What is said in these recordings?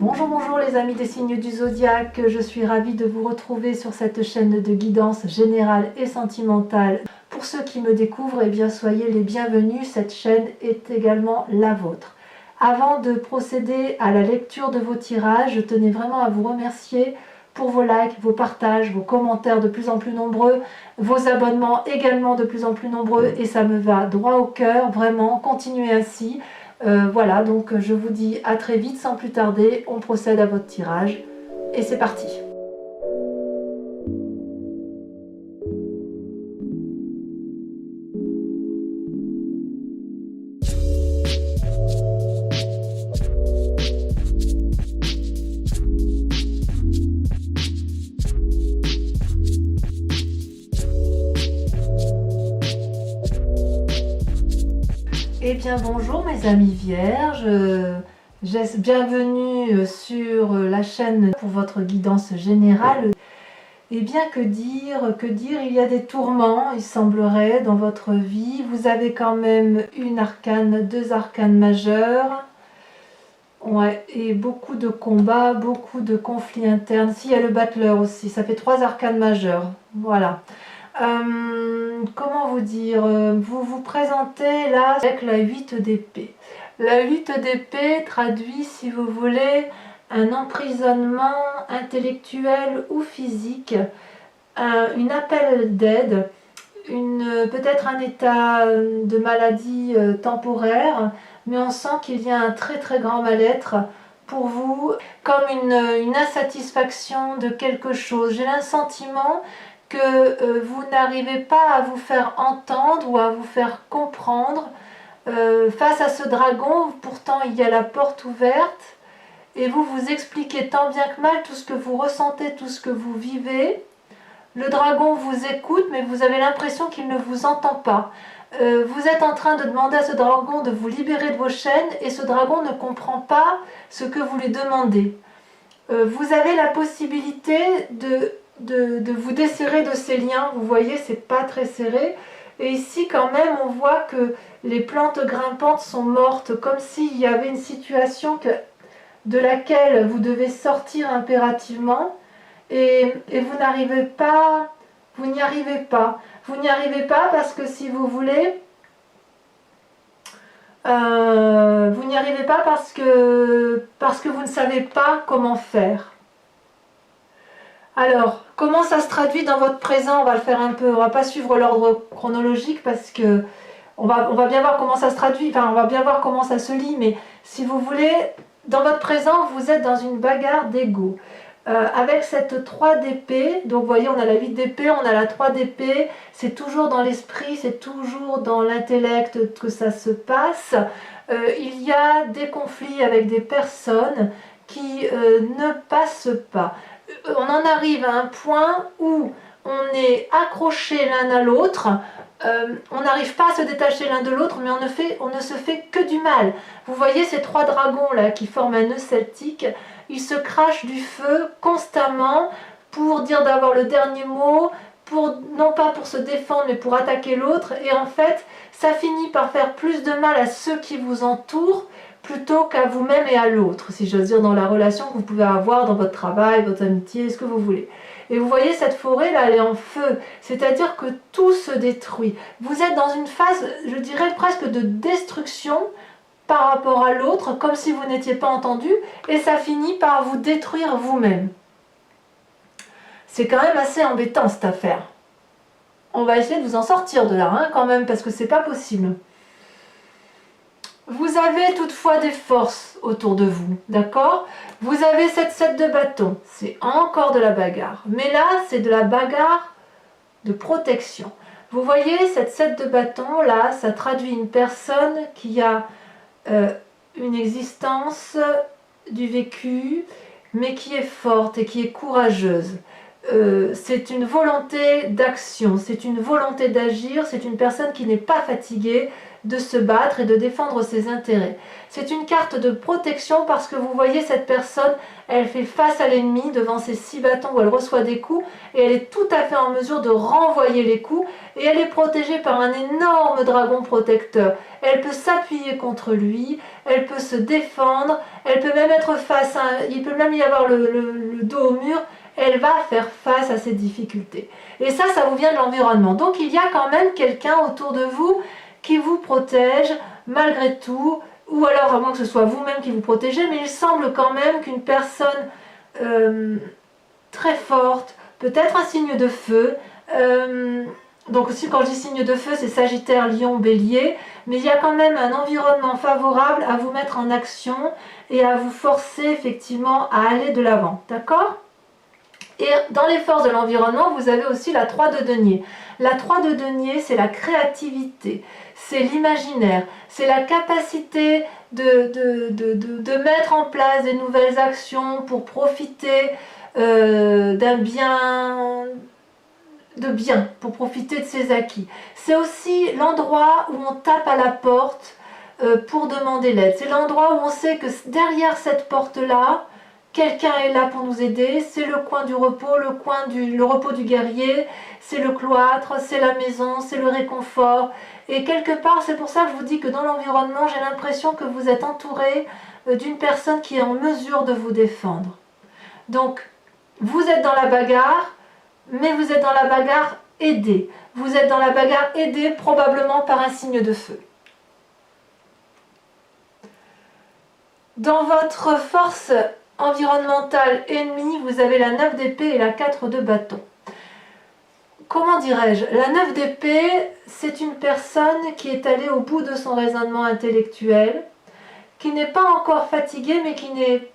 Bonjour, bonjour les amis des signes du zodiaque, je suis ravie de vous retrouver sur cette chaîne de guidance générale et sentimentale. Pour ceux qui me découvrent, eh bien soyez les bienvenus, cette chaîne est également la vôtre. Avant de procéder à la lecture de vos tirages, je tenais vraiment à vous remercier pour vos likes, vos partages, vos commentaires de plus en plus nombreux, vos abonnements également de plus en plus nombreux et ça me va droit au cœur, vraiment, continuez ainsi. Voilà, donc je vous dis à très vite sans plus tarder, on procède à votre tirage et c'est parti. Eh bien bonjour mes amis vierges, bienvenue sur la chaîne pour votre guidance générale. Eh bien que dire, il y a des tourments, il semblerait, dans votre vie. Vous avez quand même deux arcanes majeures. Ouais, et beaucoup de combats, beaucoup de conflits internes. Si, il y a le battleur aussi, ça fait 3 arcanes majeures. Voilà. Comment vous dire, vous vous présentez là avec la 8 d'épée. La 8 d'épée traduit, si vous voulez, un emprisonnement intellectuel ou physique, une appel d'aide, peut-être un état de maladie temporaire, mais on sent qu'il y a un très très grand mal-être pour vous, comme une insatisfaction de quelque chose. J'ai le sentiment que vous n'arrivez pas à vous faire entendre ou à vous faire comprendre face à ce dragon. Pourtant il y a la porte ouverte et vous vous expliquez tant bien que mal tout ce que vous ressentez, tout ce que vous vivez. Le dragon vous écoute mais vous avez l'impression qu'il ne vous entend pas. Vous êtes en train de demander à ce dragon de vous libérer de vos chaînes et ce dragon ne comprend pas ce que vous lui demandez. Vous avez la possibilité de vous desserrer de ces liens. Vous voyez, c'est pas très serré. Et ici, quand même, on voit que les plantes grimpantes sont mortes, comme s'il y avait une situation de laquelle vous devez sortir impérativement. Et vous n'arrivez pas, vous n'y arrivez pas. Vous n'y arrivez pas parce que, si vous voulez, vous n'y arrivez pas parce que vous ne savez pas comment faire. Alors, comment ça se traduit dans votre présent? On va le faire un peu, on va pas suivre l'ordre chronologique parce que on va bien voir comment ça se traduit, enfin on va bien voir comment ça se lit, mais si vous voulez, dans votre présent, vous êtes dans une bagarre d'ego. Avec cette 3 d'épée, donc vous voyez, on a la 8 d'épée, on a la 3 d'épée, c'est toujours dans l'esprit, c'est toujours dans l'intellect que ça se passe. Il y a des conflits avec des personnes qui ne passent pas. On en arrive à un point où on est accroché l'un à l'autre, on n'arrive pas à se détacher l'un de l'autre, mais on ne se fait que du mal. Vous voyez ces 3 dragons là qui forment un nœud celtique, ils se crachent du feu constamment pour dire d'avoir le dernier mot, non pas pour se défendre mais pour attaquer l'autre, et en fait ça finit par faire plus de mal à ceux qui vous entourent plutôt qu'à vous-même et à l'autre, si j'ose dire, dans la relation que vous pouvez avoir dans votre travail, votre amitié, ce que vous voulez. Et vous voyez, cette forêt là, elle est en feu, c'est-à-dire que tout se détruit. Vous êtes dans une phase, je dirais presque de destruction par rapport à l'autre, comme si vous n'étiez pas entendu, et ça finit par vous détruire vous-même. C'est quand même assez embêtant cette affaire. On va essayer de vous en sortir de là, hein, quand même, parce que c'est pas possible. Vous avez toutefois des forces autour de vous, d'accord? Vous avez cette 7 de bâton, c'est encore de la bagarre. Mais là, c'est de la bagarre de protection. Vous voyez, cette 7 de bâton, là, ça traduit une personne qui a une existence du vécu, mais qui est forte et qui est courageuse. C'est une volonté d'action, c'est une volonté d'agir, c'est une personne qui n'est pas fatiguée, de se battre et de défendre ses intérêts. C'est une carte de protection parce que vous voyez cette personne, elle fait face à l'ennemi devant ses 6 bâtons où elle reçoit des coups et elle est tout à fait en mesure de renvoyer les coups et elle est protégée par un énorme dragon protecteur. Elle peut s'appuyer contre lui, elle peut se défendre, elle peut même être face à... Il peut même y avoir le dos au mur. Elle va faire face à ces difficultés. Et ça vous vient de l'environnement. Donc il y a quand même quelqu'un autour de vous qui vous protège malgré tout, ou alors à moins que ce soit vous-même qui vous protégez, mais il semble quand même qu'une personne très forte, peut-être un signe de feu, donc aussi quand je dis signe de feu, c'est Sagittaire, Lion, Bélier, mais il y a quand même un environnement favorable à vous mettre en action et à vous forcer effectivement à aller de l'avant, d'accord ? Et dans les forces de l'environnement, vous avez aussi la 3 de denier. La 3 de denier, c'est la créativité, c'est l'imaginaire, c'est la capacité de mettre en place des nouvelles actions pour profiter d'un bien, pour profiter de ses acquis. C'est aussi l'endroit où on tape à la porte pour demander l'aide. C'est l'endroit où on sait que derrière cette porte-là, quelqu'un est là pour nous aider, c'est le coin du repos, le repos du guerrier, c'est le cloître, c'est la maison, c'est le réconfort. Et quelque part, c'est pour ça que je vous dis que dans l'environnement, j'ai l'impression que vous êtes entouré d'une personne qui est en mesure de vous défendre. Donc, vous êtes dans la bagarre, mais vous êtes dans la bagarre aidé. Vous êtes dans la bagarre aidé probablement par un signe de feu. Dans votre force environnementale ennemie, vous avez la 9 d'épée et la 4 de bâton. Comment dirais-je? La 9 d'épée, c'est une personne qui est allée au bout de son raisonnement intellectuel, qui n'est pas encore fatiguée, mais qui n'est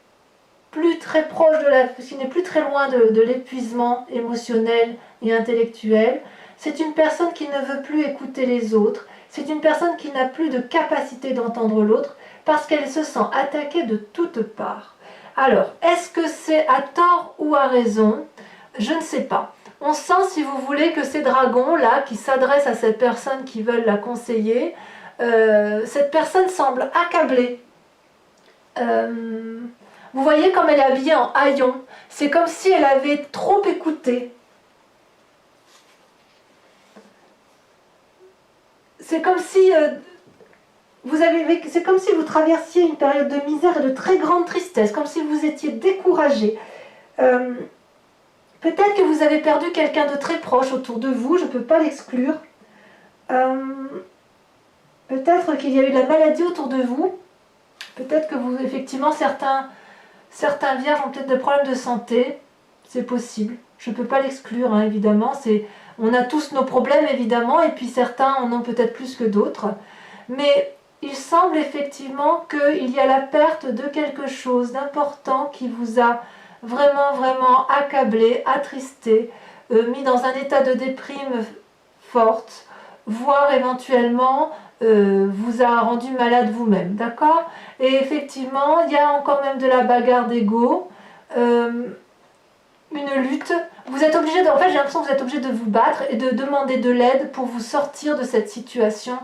plus très proche qui n'est plus très loin de l'épuisement émotionnel et intellectuel. C'est une personne qui ne veut plus écouter les autres. C'est une personne qui n'a plus de capacité d'entendre l'autre parce qu'elle se sent attaquée de toutes parts. Alors, est-ce que c'est à tort ou à raison? Je ne sais pas. On sent, si vous voulez, que ces dragons-là, qui s'adressent à cette personne qui veulent la conseiller, cette personne semble accablée. Vous voyez comme elle est habillée en haillons. C'est comme si elle avait trop écouté. C'est comme si c'est comme si vous traversiez une période de misère et de très grande tristesse, comme si vous étiez découragé. Peut-être que vous avez perdu quelqu'un de très proche autour de vous, je ne peux pas l'exclure. Peut-être qu'il y a eu la maladie autour de vous. Peut-être que vous, effectivement, certains vierges ont peut-être des problèmes de santé. C'est possible. Je ne peux pas l'exclure, hein, évidemment. On a tous nos problèmes, évidemment, et puis certains en ont peut-être plus que d'autres. Mais il semble effectivement qu'il y a la perte de quelque chose d'important qui vous a vraiment, vraiment accablé, attristé, mis dans un état de déprime forte, voire éventuellement vous a rendu malade vous-même, d'accord? Et effectivement, il y a encore même de la bagarre d'ego, une lutte. Vous êtes obligé en fait, j'ai l'impression que vous êtes obligé de vous battre et de demander de l'aide pour vous sortir de cette situation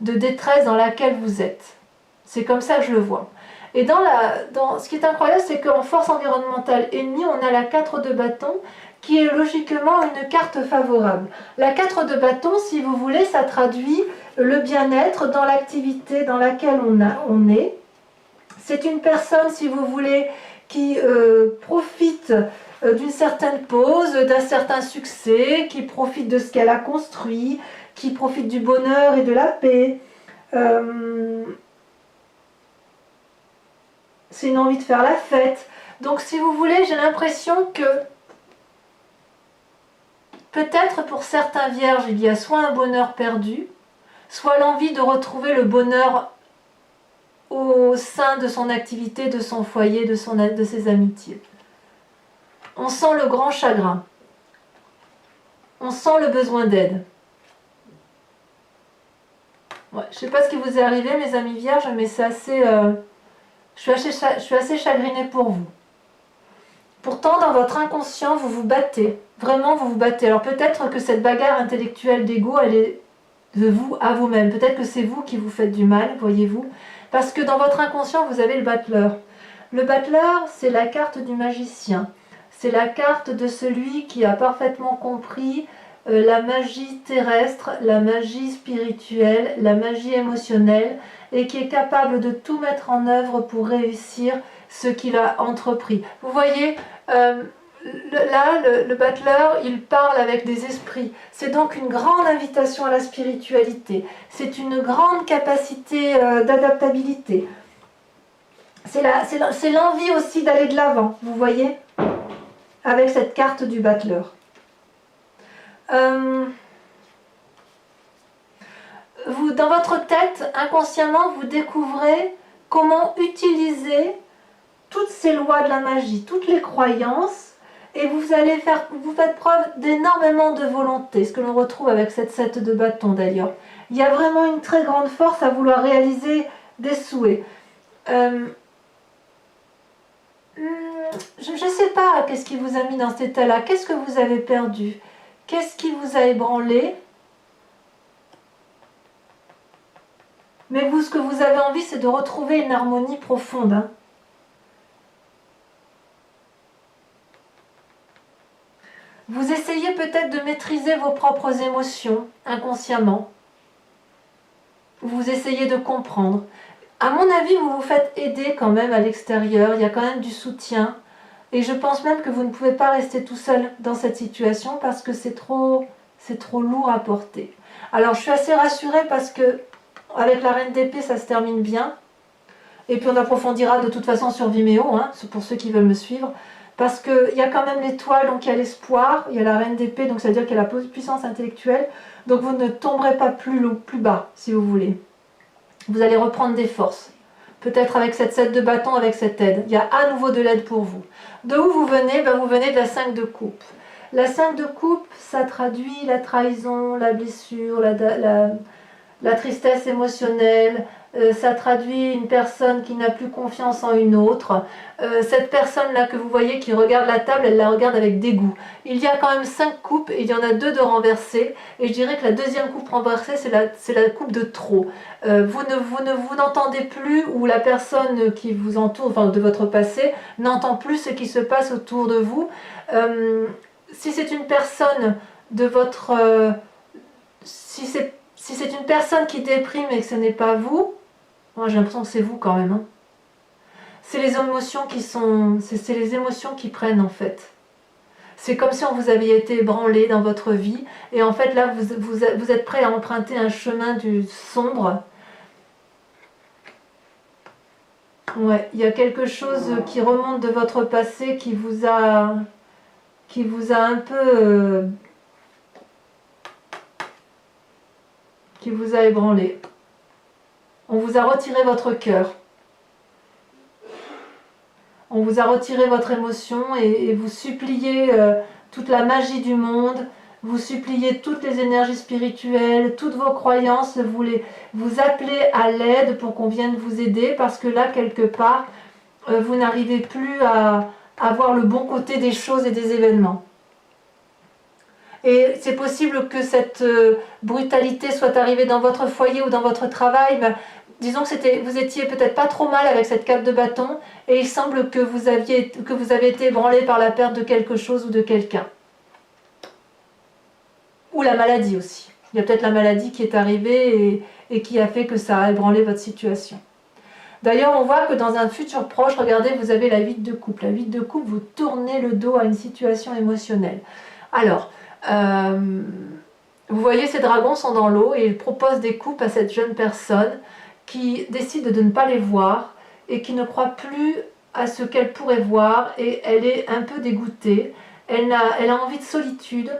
de détresse dans laquelle vous êtes. C'est comme ça que je le vois. Et ce qui est incroyable, c'est qu'en force environnementale ennemie, on a la 4 de bâton, qui est logiquement une carte favorable. La 4 de bâton, si vous voulez, ça traduit le bien-être dans l'activité dans laquelle on est. C'est une personne, si vous voulez, qui profite d'une certaine pause, d'un certain succès, qui profite de ce qu'elle a construit, qui profite du bonheur et de la paix. C'est une envie de faire la fête. Donc si vous voulez, j'ai l'impression que peut-être pour certains vierges, il y a soit un bonheur perdu, soit l'envie de retrouver le bonheur au sein de son activité, de son foyer, de ses amitiés. On sent le grand chagrin. On sent le besoin d'aide. Ouais, je ne sais pas ce qui vous est arrivé, mes amis vierges, mais c'est assez... je suis assez chagrinée pour vous. Pourtant, dans votre inconscient, vous vous battez. Vraiment, vous vous battez. Alors peut-être que cette bagarre intellectuelle d'ego, elle est de vous à vous-même. Peut-être que c'est vous qui vous faites du mal, voyez-vous, parce que dans votre inconscient, vous avez le battleur. Le battleur, c'est la carte du magicien. C'est la carte de celui qui a parfaitement compris la magie terrestre, la magie spirituelle, la magie émotionnelle, et qui est capable de tout mettre en œuvre pour réussir ce qu'il a entrepris. Vous voyez, le battleur, il parle avec des esprits. C'est donc une grande invitation à la spiritualité. C'est une grande capacité d'adaptabilité. C'est l'envie aussi d'aller de l'avant, vous voyez, avec cette carte du battleur. Dans votre tête, inconsciemment, vous découvrez comment utiliser toutes ces lois de la magie, toutes les croyances, et vous faites preuve d'énormément de volonté, ce que l'on retrouve avec cette 7 de bâton d'ailleurs. Il y a vraiment une très grande force à vouloir réaliser des souhaits. Je ne sais pas qu'est-ce qui vous a mis dans cet état-là, qu'est-ce que vous avez perdu, qu'est-ce qui vous a ébranlé. Mais vous, ce que vous avez envie, c'est de retrouver une harmonie profonde. Hein. Vous essayez peut-être de maîtriser vos propres émotions inconsciemment. Vous essayez de comprendre. À mon avis, vous vous faites aider quand même à l'extérieur. Il y a quand même du soutien. Et je pense même que vous ne pouvez pas rester tout seul dans cette situation parce que c'est trop lourd à porter. Alors, je suis assez rassurée parce que avec la reine d'épée, ça se termine bien. Et puis on approfondira de toute façon sur Vimeo, hein, pour ceux qui veulent me suivre. Parce qu'il y a quand même l'étoile, donc il y a l'espoir, il y a la reine d'épée, donc ça veut dire qu'il y a la puissance intellectuelle. Donc vous ne tomberez pas plus bas, si vous voulez. Vous allez reprendre des forces. Peut-être avec cette 7 de bâton, avec cette aide. Il y a à nouveau de l'aide pour vous. De où vous venez? Vous venez de la 5 de coupe. La 5 de coupe, ça traduit la trahison, la blessure, la tristesse émotionnelle, ça traduit une personne qui n'a plus confiance en une autre. Cette personne-là que vous voyez qui regarde la table, elle la regarde avec dégoût. Il y a quand même 5 coupes et il y en a 2 de renversées. Et je dirais que la deuxième coupe renversée, c'est la coupe de trop. Vous n'entendez plus, ou la personne qui vous entoure, enfin de votre passé, n'entend plus ce qui se passe autour de vous. Si c'est une personne de votre... si c'est une personne qui déprime et que ce n'est pas vous, moi j'ai l'impression que c'est vous quand même. Hein. C'est les émotions c'est les émotions qui prennent en fait. C'est comme si on vous avait été ébranlé dans votre vie et en fait là vous êtes prêt à emprunter un chemin du sombre. Ouais, il y a quelque chose qui remonte de votre passé qui vous a un peu qui vous a ébranlé. On vous a retiré votre cœur. On vous a retiré votre émotion et vous suppliez toute la magie du monde, vous suppliez toutes les énergies spirituelles, toutes vos croyances, vous appelez à l'aide pour qu'on vienne vous aider parce que là, quelque part, vous n'arrivez plus à voir le bon côté des choses et des événements. Et c'est possible que cette brutalité soit arrivée dans votre foyer ou dans votre travail. Ben, disons que vous étiez peut-être pas trop mal avec cette 4 de bâton et il semble que vous avez été ébranlé par la perte de quelque chose ou de quelqu'un. Ou la maladie aussi. Il y a peut-être la maladie qui est arrivée et qui a fait que ça a ébranlé votre situation. D'ailleurs, on voit que dans un futur proche, regardez, vous avez la 8 de coupe. La 8 de coupe, vous tournez le dos à une situation émotionnelle. Alors, vous voyez, ces dragons sont dans l'eau et ils proposent des coupes à cette jeune personne qui décide de ne pas les voir et qui ne croit plus à ce qu'elle pourrait voir et elle est un peu dégoûtée. Elle a envie de solitude,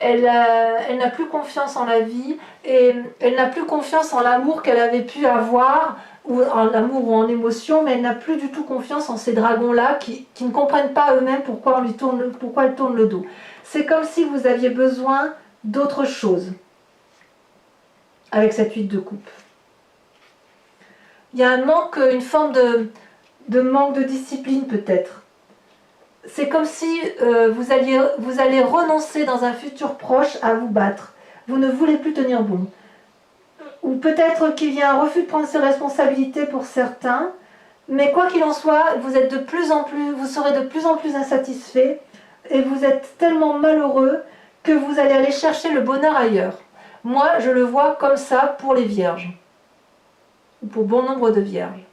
elle n'a plus confiance en la vie et elle n'a plus confiance en l'amour qu'elle avait pu avoir, ou en amour ou en émotion, mais elle n'a plus du tout confiance en ces dragons-là qui ne comprennent pas eux-mêmes pourquoi ils tournent le dos. C'est comme si vous aviez besoin d'autre chose avec cette 8 de coupe. Il y a un manque, une forme de manque de discipline peut-être. C'est comme si vous allez renoncer dans un futur proche à vous battre. Vous ne voulez plus tenir bon. ou peut-être qu'il y a un refus de prendre ses responsabilités pour certains, mais quoi qu'il en soit, vous serez de plus en plus insatisfait et vous êtes tellement malheureux que vous allez aller chercher le bonheur ailleurs. Moi, je le vois comme ça pour les vierges, ou pour bon nombre de vierges.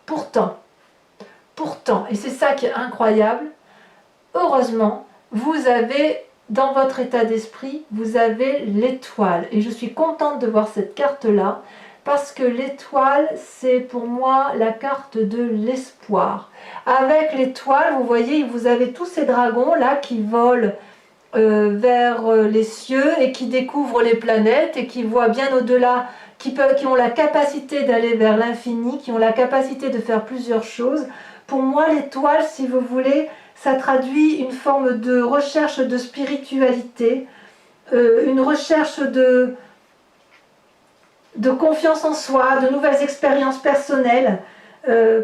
Pourtant, et c'est ça qui est incroyable, heureusement, vous avez, dans votre état d'esprit, vous avez l'étoile. Et je suis contente de voir cette carte-là, parce que l'étoile, c'est pour moi la carte de l'espoir. Avec l'étoile, vous voyez, vous avez tous ces dragons-là qui volent vers les cieux et qui découvrent les planètes et qui voient bien au-delà, qui ont la capacité d'aller vers l'infini, qui ont la capacité de faire plusieurs choses. Pour moi, l'étoile, si vous voulez, ça traduit une forme de recherche de spiritualité, une recherche de confiance en soi, de nouvelles expériences personnelles,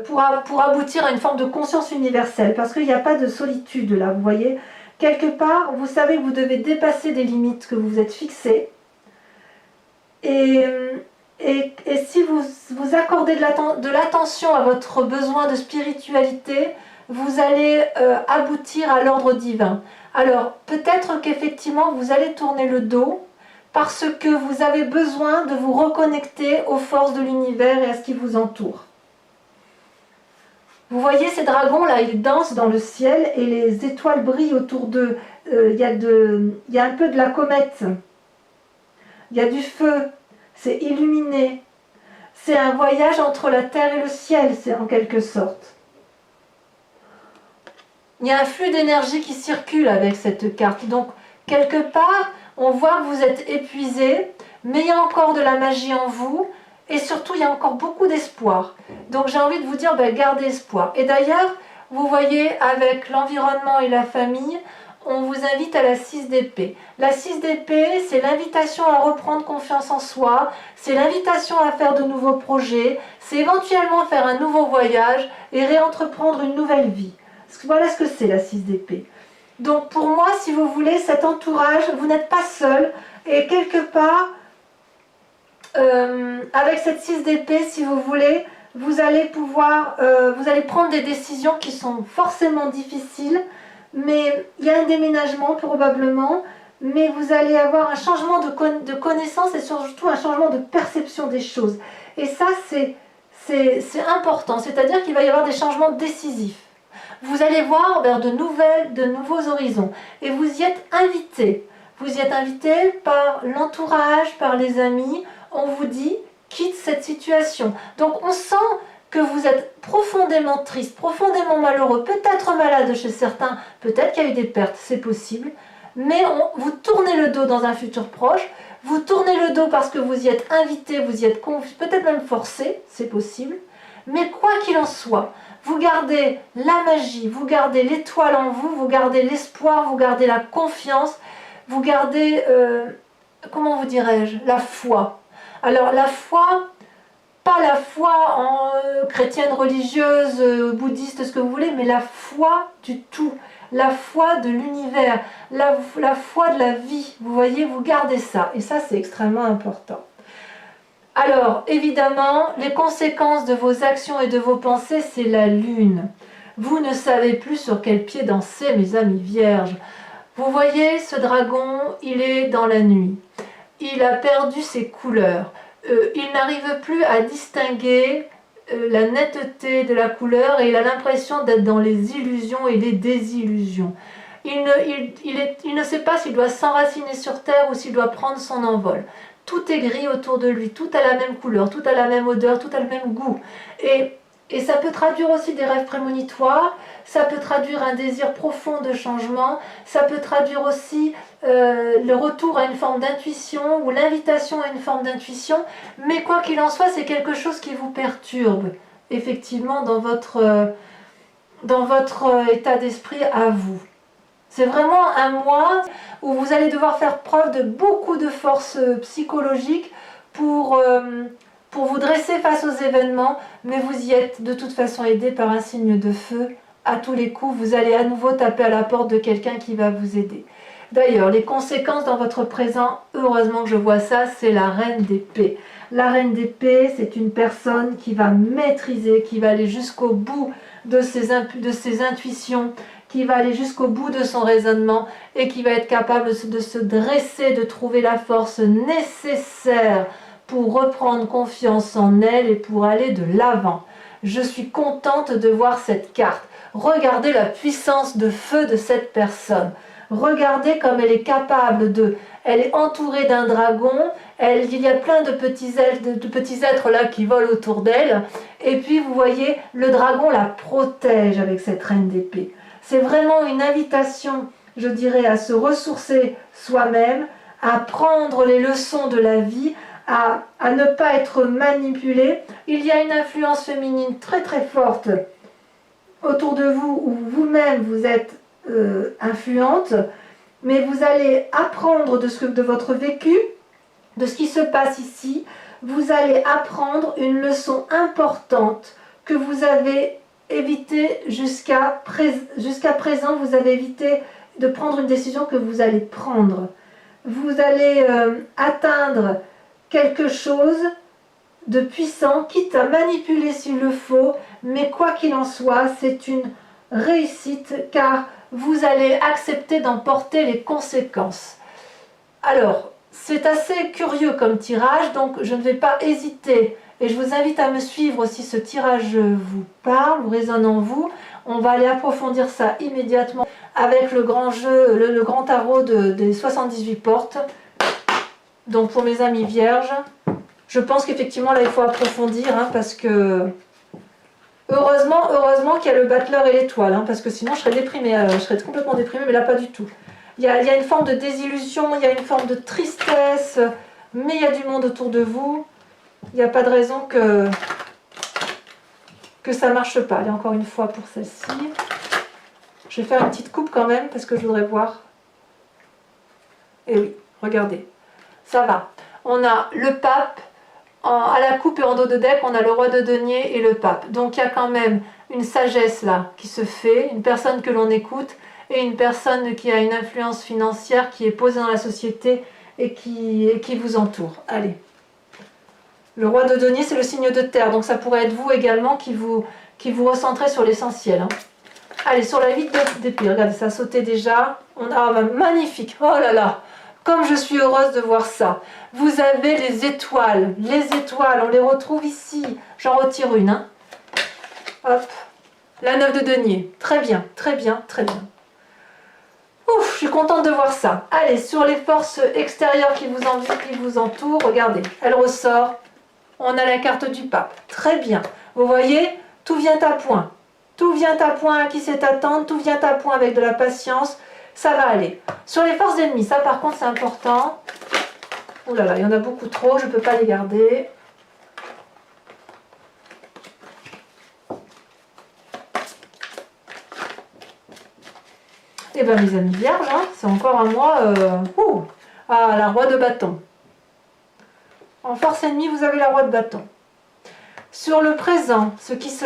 pour aboutir à une forme de conscience universelle, parce qu'il n'y a pas de solitude là, vous voyez. Quelque part, vous savez que vous devez dépasser des limites que vous vous êtes fixées, et si vous accordez de l'attention à votre besoin de spiritualité, vous allez aboutir à l'ordre divin. Alors, peut-être qu'effectivement, vous allez tourner le dos, parce que vous avez besoin de vous reconnecter aux forces de l'univers et à ce qui vous entoure. Vous voyez ces dragons-là, ils dansent dans le ciel et les étoiles brillent autour d'eux. Il y a un peu de la comète, il y a du feu, c'est illuminé. C'est un voyage entre la terre et le ciel, c'est en quelque sorte. Il y a un flux d'énergie qui circule avec cette carte. Donc, quelque part, on voit que vous êtes épuisé, mais il y a encore de la magie en vous, et surtout, il y a encore beaucoup d'espoir. Donc, j'ai envie de vous dire, gardez espoir. Et d'ailleurs, vous voyez, avec l'environnement et la famille, on vous invite à la 6 d'épée. La 6 d'épée, c'est l'invitation à reprendre confiance en soi, c'est l'invitation à faire de nouveaux projets, c'est éventuellement faire un nouveau voyage et réentreprendre une nouvelle vie. Voilà ce que c'est la 6 d'épée. Donc pour moi, si vous voulez, cet entourage, vous n'êtes pas seul, et quelque part, avec cette 6 d'épée, si vous voulez, vous allez pouvoir, vous allez prendre des décisions qui sont forcément difficiles, mais il y a un déménagement probablement, mais vous allez avoir un changement de connaissance et surtout un changement de perception des choses. Et ça, c'est important, c'est-à-dire qu'il va y avoir des changements décisifs. Vous allez voir vers de nouveaux horizons. Et vous y êtes invité. Vous y êtes invité par l'entourage, par les amis. On vous dit, quitte cette situation. Donc on sent que vous êtes profondément triste, profondément malheureux, peut-être malade chez certains, peut-être qu'il y a eu des pertes, c'est possible. Mais vous tournez le dos dans un futur proche. Vous tournez le dos parce que vous y êtes invité, vous y êtes peut-être même forcé, c'est possible. Mais quoi qu'il en soit, vous gardez la magie, vous gardez l'étoile en vous, vous gardez l'espoir, vous gardez la confiance, vous gardez, comment vous dirais-je, la foi. Alors la foi, pas la foi en chrétienne, religieuse, bouddhiste, ce que vous voulez, mais la foi du tout, la foi de l'univers, la foi de la vie. Vous voyez, vous gardez ça, et ça c'est extrêmement important. Alors, évidemment, les conséquences de vos actions et de vos pensées, c'est la lune. Vous ne savez plus sur quel pied danser, mes amis vierges. Vous voyez, ce dragon, il est dans la nuit. Il a perdu ses couleurs. Il n'arrive plus à distinguer la netteté de la couleur et il a l'impression d'être dans les illusions et les désillusions. Il ne sait pas s'il doit s'enraciner sur terre ou s'il doit prendre son envol. Tout est gris autour de lui, tout a la même couleur, tout a la même odeur, tout a le même goût. Et ça peut traduire aussi des rêves prémonitoires, ça peut traduire un désir profond de changement, ça peut traduire aussi le retour à une forme d'intuition ou l'invitation à une forme d'intuition. Mais quoi qu'il en soit, c'est quelque chose qui vous perturbe, effectivement, dans votre état d'esprit à vous. C'est vraiment un mois où vous allez devoir faire preuve de beaucoup de force psychologique pour vous dresser face aux événements, mais vous y êtes de toute façon aidé par un signe de feu. À tous les coups, vous allez à nouveau taper à la porte de quelqu'un qui va vous aider. D'ailleurs, les conséquences dans votre présent, heureusement que je vois ça, c'est la reine d'épée. La reine d'épée, c'est une personne qui va maîtriser, qui va aller jusqu'au bout de ses intuitions, qui va aller jusqu'au bout de son raisonnement et qui va être capable de se dresser, de trouver la force nécessaire pour reprendre confiance en elle et pour aller de l'avant. Je suis contente de voir cette carte. Regardez la puissance de feu de cette personne. Regardez comme elle est capable de... Elle est entourée d'un dragon, il y a plein de petits êtres là qui volent autour d'elle. Et puis vous voyez, le dragon la protège avec cette reine d'épée. C'est vraiment une invitation, je dirais, à se ressourcer soi-même, à prendre les leçons de la vie, à ne pas être manipulé. Il y a une influence féminine très très forte autour de vous, où vous-même vous êtes influente, mais vous allez apprendre de votre vécu, de ce qui se passe ici. Vous allez apprendre une leçon importante que vous avez évité jusqu'à présent. Vous avez évité de prendre une décision que vous allez prendre. Vous allez atteindre quelque chose de puissant, quitte à manipuler s'il le faut, mais quoi qu'il en soit, c'est une réussite car vous allez accepter d'en porter les conséquences. Alors, c'est assez curieux comme tirage, donc je ne vais pas hésiter et je vous invite à me suivre si ce tirage vous parle, vous résonne en vous. On va aller approfondir ça immédiatement avec le grand jeu, le grand tarot des 78 portes. Donc pour mes amis vierges, je pense qu'effectivement là il faut approfondir parce que heureusement qu'il y a le battleur et l'étoile, parce que sinon je serais déprimée, je serais complètement déprimée, mais là pas du tout. Il y a une forme de désillusion, il y a une forme de tristesse, mais il y a du monde autour de vous. Il n'y a pas de raison que ça ne marche pas. Allez, encore une fois pour celle-ci. Je vais faire une petite coupe quand même parce que je voudrais voir. Et oui, regardez, ça va. On a le pape, à la coupe et en dos de deck, on a le roi de denier et le pape. Donc il y a quand même une sagesse là qui se fait, une personne que l'on écoute et une personne qui a une influence financière qui est posée dans la société et qui vous entoure. Allez. Le roi de denier, c'est le signe de terre, donc ça pourrait être vous également qui vous recentrez sur l'essentiel. Allez, sur la vide d'épée, regardez, ça a sauté déjà. On a magnifique, oh là là, comme je suis heureuse de voir ça. Vous avez les étoiles, on les retrouve ici. J'en retire une. Hop, la 9 de denier, très bien, très bien, très bien. Ouf, je suis contente de voir ça. Allez, sur les forces extérieures qui vous entourent, regardez, elle ressort. On a la carte du pape. Très bien. Vous voyez, tout vient à point. Tout vient à point à qui sait attendre, tout vient à point avec de la patience. Ça va aller. Sur les forces ennemies, ça par contre c'est important. Ouh là là, il y en a beaucoup trop, je ne peux pas les garder. Eh bien mes amis vierges, c'est encore un mois... Ah, la roi de bâton. En force ennemie, vous avez la roi de bâton. Sur le présent,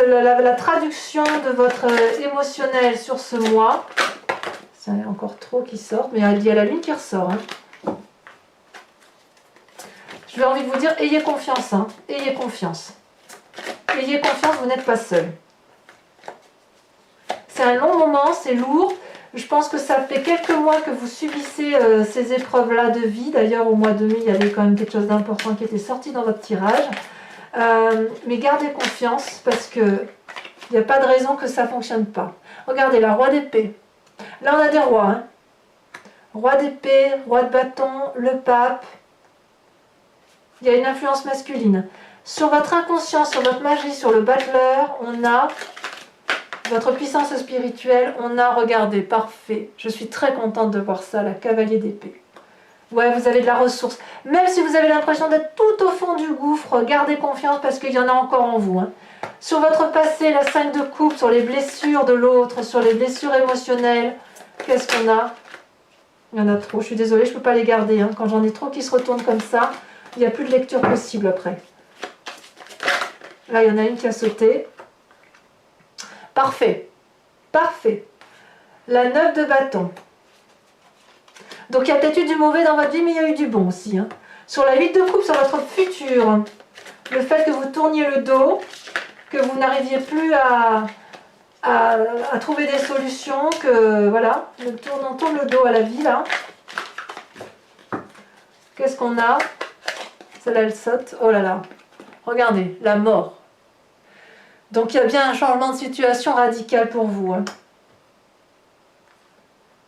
la traduction de votre émotionnel sur ce mois, c'est encore trop qui sort, mais il y a la lune qui ressort. Je vais envie de vous dire, ayez confiance, ayez confiance. Ayez confiance, vous n'êtes pas seul. C'est un long moment, c'est lourd. Je pense que ça fait quelques mois que vous subissez ces épreuves-là de vie. D'ailleurs, au mois de mai, il y avait quand même quelque chose d'important qui était sorti dans votre tirage. Mais gardez confiance parce qu'il n'y a pas de raison que ça ne fonctionne pas. Regardez, la roi d'épée. Là, on a des rois. Roi d'épée, roi de bâton, le pape. Il y a une influence masculine. Sur votre inconscient, sur votre magie, sur le battleur, on a... Votre puissance spirituelle, on a regardé, parfait. Je suis très contente de voir ça, la cavalier d'épée. Ouais, vous avez de la ressource. Même si vous avez l'impression d'être tout au fond du gouffre, gardez confiance parce qu'il y en a encore en vous. Sur votre passé, la 5 de coupe, sur les blessures de l'autre, sur les blessures émotionnelles, qu'est-ce qu'on a? Il y en a trop, je suis désolée, je ne peux pas les garder. Quand j'en ai trop qui se retournent comme ça, il n'y a plus de lecture possible après. Là, il y en a une qui a sauté. Parfait, parfait. La 9 de bâton. Donc il y a peut-être eu du mauvais dans votre vie, mais il y a eu du bon aussi. Hein. Sur la 8 de coupe, sur votre futur, le fait que vous tourniez le dos, que vous n'arriviez plus à trouver des solutions, que voilà, on tourne le dos à la vie là. Qu'est-ce qu'on a? Celle-là, elle saute. Oh là là. Regardez, la mort. Donc il y a bien un changement de situation radical pour vous. Hein.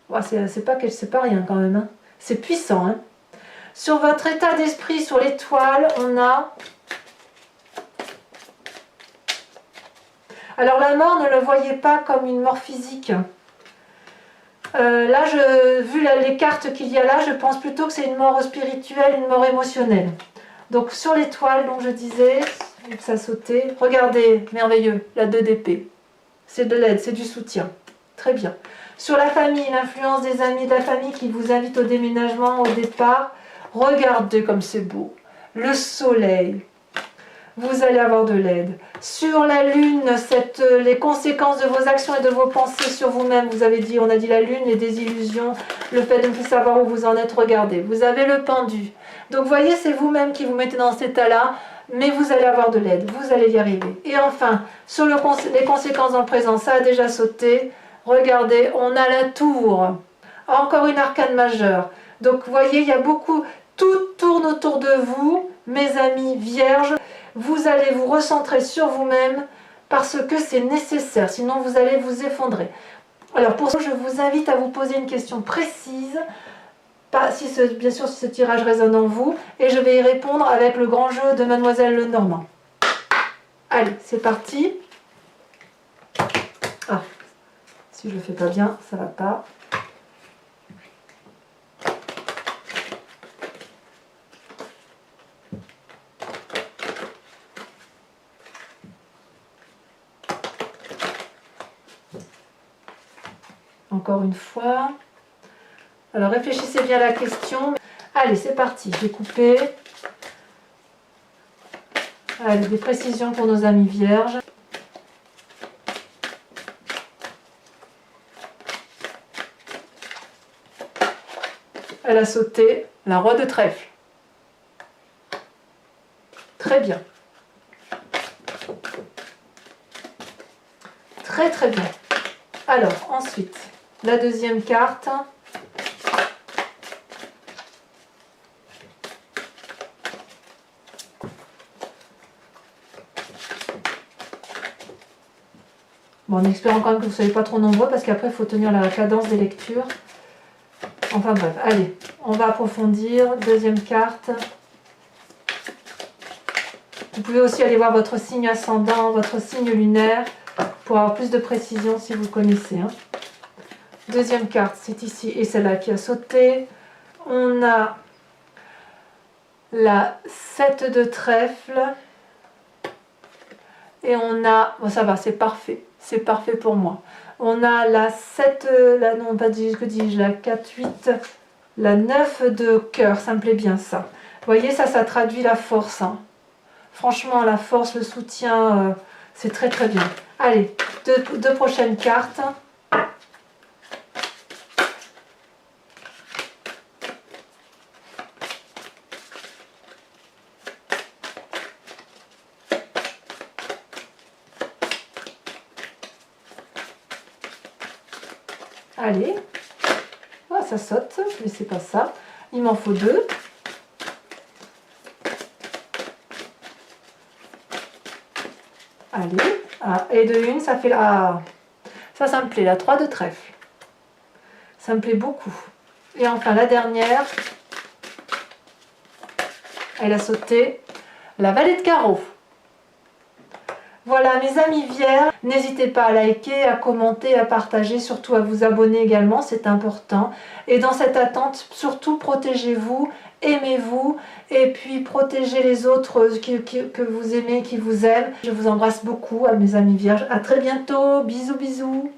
Oh, c'est pas rien quand même. Hein. C'est puissant. Hein. Sur votre état d'esprit, sur l'étoile, on a... Alors la mort, ne le voyez pas comme une mort physique. Là, vu les cartes qu'il y a là, je pense plutôt que c'est une mort spirituelle, une mort émotionnelle. Donc sur l'étoile, donc je disais, ça sautait. Regardez, merveilleux, la 2 d'épée. C'est de l'aide, c'est du soutien. Très bien. Sur la famille, l'influence des amis de la famille qui vous invitent au déménagement, au départ. Regardez comme c'est beau. Le soleil. Vous allez avoir de l'aide. Sur la lune, les conséquences de vos actions et de vos pensées sur vous-même. Vous avez dit, on a dit la lune, les désillusions, le fait de ne plus savoir où vous en êtes. Regardez, vous avez le pendu. Donc vous voyez, c'est vous-même qui vous mettez dans cet état-là, mais vous allez avoir de l'aide, vous allez y arriver. Et enfin, sur les conséquences dans le présent, ça a déjà sauté. Regardez, on a la tour. Encore une arcane majeure. Donc vous voyez, il y a beaucoup, tout tourne autour de vous, mes amis vierges. Vous allez vous recentrer sur vous-même parce que c'est nécessaire, sinon vous allez vous effondrer. Alors pour ça, je vous invite à vous poser une question précise, bien sûr si ce tirage résonne en vous, et je vais y répondre avec le grand jeu de Mademoiselle Lenormand. Allez, c'est parti. Ah, si je le fais pas bien, ça va pas. Encore une fois. Alors réfléchissez bien à la question. Allez, c'est parti. J'ai coupé. Allez, des précisions pour nos amis vierges. Elle a sauté la roi de trèfle. Très bien. Très très bien. Alors, ensuite, la deuxième carte. Bon, en espérant quand même que vous ne soyez pas trop nombreux, parce qu'après, il faut tenir la cadence des lectures. Enfin bref, allez, on va approfondir. Deuxième carte. Vous pouvez aussi aller voir votre signe ascendant, votre signe lunaire, pour avoir plus de précision si vous connaissez. Hein. Deuxième carte, c'est ici, et celle-là qui a sauté. On a la 7 de trèfle. Et on a, bon ça va, c'est parfait pour moi. On a la 7, non pas que dis-je, la 4, 8, la 9 de cœur, ça me plaît bien ça. Vous voyez, ça traduit la force. Hein. Franchement, la force, le soutien, c'est très très bien. Allez, deux prochaines cartes. Allez, ah, ça saute, mais c'est pas ça. Il m'en faut 2. Allez, ah, et de une, ça fait la... Ah, ça me plaît, la 3 de trèfle. Ça me plaît beaucoup. Et enfin, la dernière, elle a sauté la valet de carreau. Voilà mes amis vierges, n'hésitez pas à liker, à commenter, à partager, surtout à vous abonner également, c'est important. Et dans cette attente, surtout protégez-vous, aimez-vous et puis protégez les autres que vous aimez, qui vous aiment. Je vous embrasse beaucoup à mes amis vierges, à très bientôt, bisous bisous.